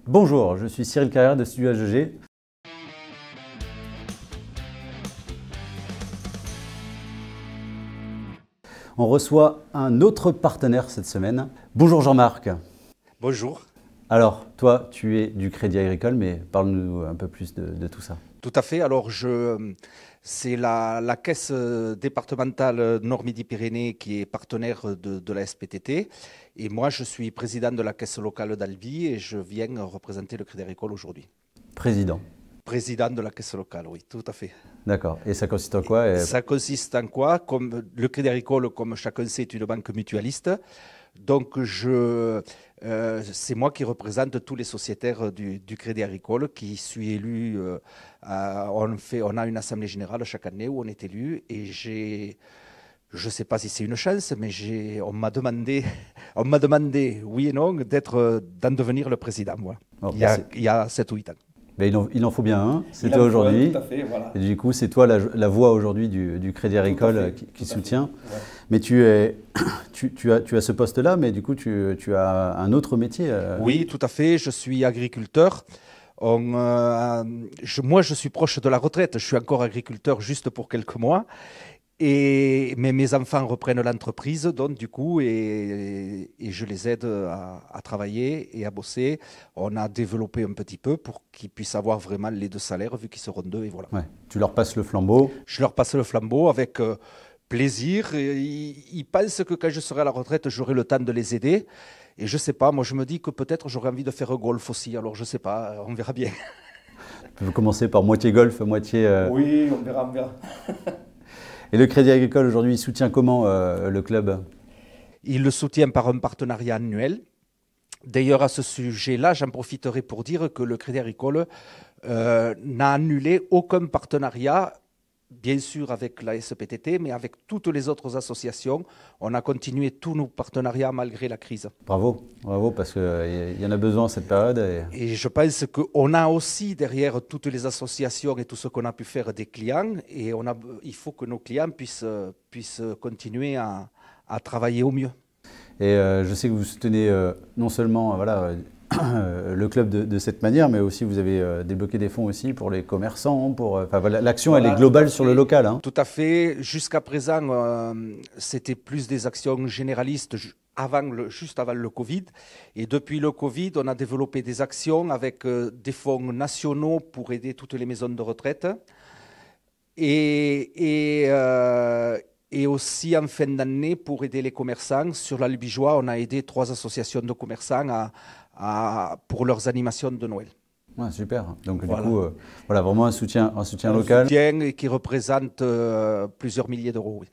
Bonjour, je suis Cyril Carrière de Studio HEG. On reçoit un autre partenaire cette semaine. Bonjour Jean-Marc. Bonjour. Alors, toi, tu es du Crédit Agricole, mais parle-nous un peu plus de tout ça. Tout à fait. Alors, c'est la caisse départementale Nord-Midi-Pyrénées qui est partenaire de la SPTT. Et moi, je suis président de la caisse locale d'Albi et je viens représenter le Crédit Agricole aujourd'hui. Président. Président de la caisse locale, oui, tout à fait. D'accord. Et ça consiste en quoi? Ça consiste en quoi? Comme le Crédit Agricole, comme chacun sait, est une banque mutualiste. Donc, c'est moi qui représente tous les sociétaires du Crédit Agricole qui suis élu. On a une assemblée générale chaque année où on est élu et je ne sais pas si c'est une chance, mais on m'a demandé, oui et non, d'en devenir le président, moi, Oh, il y a 7 ou 8 ans. Mais il en faut bien un, c'est toi aujourd'hui. Tout à fait, voilà. Et du coup, c'est toi la voix aujourd'hui du Crédit Agricole qui soutient. Ouais. Mais tu as ce poste-là, mais du coup, tu as un autre métier. Oui, tout à fait. Je suis agriculteur. Moi, je suis proche de la retraite. Je suis encore agriculteur juste pour quelques mois. Mais mes enfants reprennent l'entreprise, donc du coup, et je les aide à travailler et à bosser. On a développé un petit peu pour qu'ils puissent avoir vraiment les 2 salaires, vu qu'ils seront 2, et voilà. Ouais. Tu leur passes le flambeau. Je leur passe le flambeau avec plaisir. Ils pensent que quand je serai à la retraite, j'aurai le temps de les aider. Et je sais pas, moi je me dis que peut-être j'aurais envie de faire un golf aussi. Alors je sais pas, on verra bien. Tu peux commencer par moitié golf, moitié. Oui, on verra, on verra. Et le Crédit Agricole aujourd'hui, il soutient comment le club? Il le soutient par un partenariat annuel. D'ailleurs, à ce sujet-là, j'en profiterai pour dire que le Crédit Agricole n'a annulé aucun partenariat, bien sûr avec la SPTT, mais avec toutes les autres associations. On a continué tous nos partenariats malgré la crise. Bravo, bravo, parce qu'il y en a besoin en cette période. Et je pense qu'on a aussi derrière toutes les associations et tout ce qu'on a pu faire des clients. Et il faut que nos clients puissent continuer à travailler au mieux. Et je sais que vous soutenez non seulement le club de cette manière, mais aussi vous avez débloqué des fonds aussi pour les commerçants. L'action, elle est globale sur le local. Hein. Tout à fait. Jusqu'à présent, c'était plus des actions généralistes juste avant le Covid. Et depuis le Covid, on a développé des actions avec des fonds nationaux pour aider toutes les maisons de retraite. Et aussi en fin d'année, pour aider les commerçants, sur l'Albigeois, on a aidé 3 associations de commerçants pour leurs animations de Noël. Ouais, super. Donc voilà. Du coup, vraiment un soutien local. Un soutien qui représente plusieurs milliers d'euros, oui.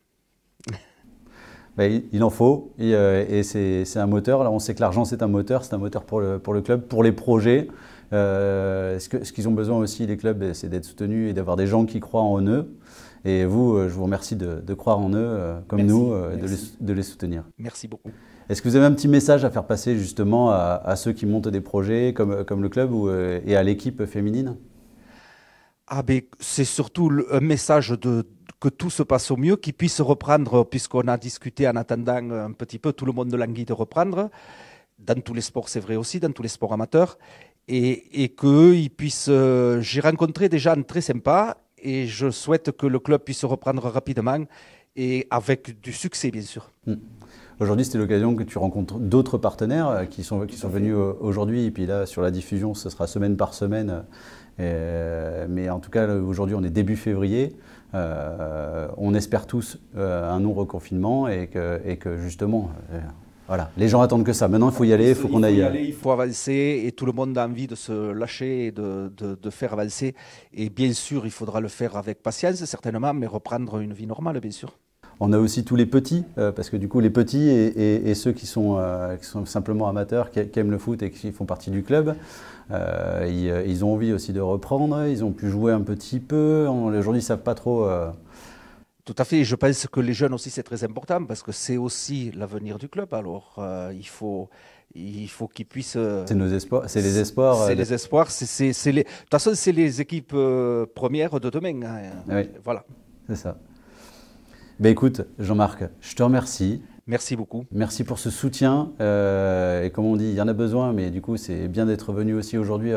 Ben, il en faut et c'est un moteur. Là, on sait que l'argent, c'est un moteur pour le club, pour les projets. Ce qu'ils ont besoin aussi, les clubs, c'est d'être soutenus et d'avoir des gens qui croient en eux. Et vous, je vous remercie de croire en eux, comme merci, nous, merci. De les soutenir. Merci beaucoup. Est-ce que vous avez un petit message à faire passer justement à ceux qui montent des projets comme le club et à l'équipe féminine? C'est surtout un message que tout se passe au mieux, qu'ils puissent reprendre, puisqu'on a discuté en attendant un petit peu, tout le monde languit de reprendre. Dans tous les sports, c'est vrai aussi, dans tous les sports amateurs. Et qu'eux, ils puissent... J'ai rencontré des gens très sympas et je souhaite que le club puisse reprendre rapidement et avec du succès, bien sûr. Aujourd'hui, c'était l'occasion que tu rencontres d'autres partenaires qui sont venus aujourd'hui. Et puis là, sur la diffusion, ce sera semaine par semaine. Mais en tout cas, aujourd'hui, on est début février. On espère tous un non-reconfinement et que justement... Voilà, les gens attendent que ça. Maintenant, il faut y aller, il faut qu'on aille. Il faut avancer et tout le monde a envie de se lâcher et de faire avancer. Et bien sûr, il faudra le faire avec patience, certainement, mais reprendre une vie normale, bien sûr. On a aussi tous les petits, parce que du coup, les petits et ceux qui sont simplement amateurs, qui aiment le foot et qui font partie du club, ils ont envie aussi de reprendre. Ils ont pu jouer un petit peu. Aujourd'hui, ils ne savent pas trop. Tout à fait. Je pense que les jeunes aussi, c'est très important parce que c'est aussi l'avenir du club. Alors, il faut qu'ils puissent... C'est nos espoirs. C'est les espoirs. C'est les espoirs. De toute façon, c'est les équipes premières de demain. Hein. Oui. Voilà. C'est ça. Ben écoute, Jean-Marc, je te remercie. Merci beaucoup. Merci pour ce soutien. Et comme on dit, il y en a besoin, mais du coup, c'est bien d'être venu aussi aujourd'hui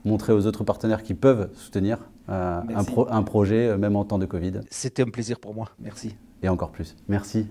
montrer aux autres partenaires qui peuvent soutenir un projet, même en temps de Covid. C'était un plaisir pour moi. Merci. Et encore plus. Merci.